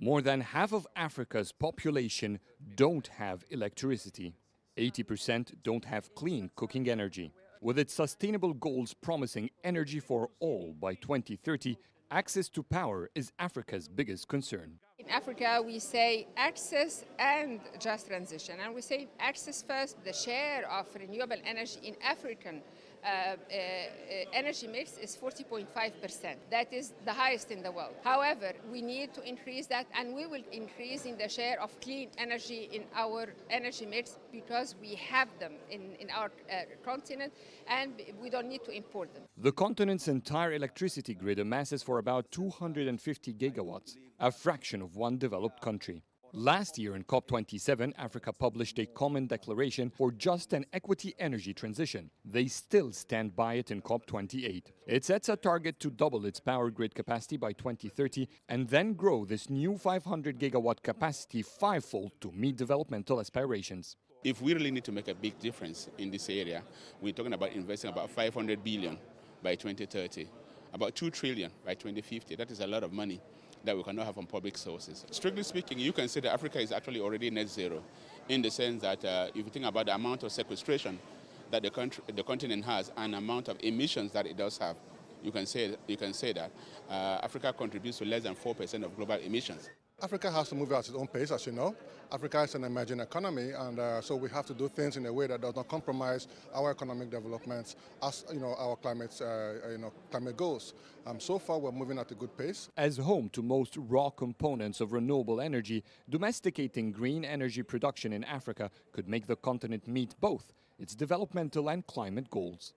More than half of Africa's population don't have electricity. 80% don't have clean cooking energy. With its sustainable goals promising energy for all by 2030, access to power is Africa's biggest concern. In Africa, we say access and just transition. And we say access first. The share of renewable energy in African energy mix is 40.5%. That is the highest in the world. However, we need to increase that, and we will increase in the share of clean energy in our energy mix because we have them in our continent and we don't need to import them. The continent's entire electricity grid amasses for about 250 gigawatts, a fraction of one developed country. Last year in COP27, Africa published a common declaration for just and equity energy transition. They still stand by it in COP28. It sets a target to double its power grid capacity by 2030 and then grow this new 500 gigawatt capacity fivefold to meet developmental aspirations. If we really need to make a big difference in this area, we're talking about investing about 500 billion by 2030, about 2 trillion by 2050. That is a lot of money that we cannot have from public sources. Strictly speaking, you can say that Africa is actually already net zero in the sense that if you think about the amount of sequestration that the continent has and the amount of emissions that it does have, you can say that Africa contributes to less than 4% of global emissions. Africa has to move at its own pace, as you know. Africa is an emerging economy, and so we have to do things in a way that does not compromise our economic developments, as our climate goals. So far, we're moving at a good pace. As home to most raw components of renewable energy, domesticating green energy production in Africa could make the continent meet both its developmental and climate goals.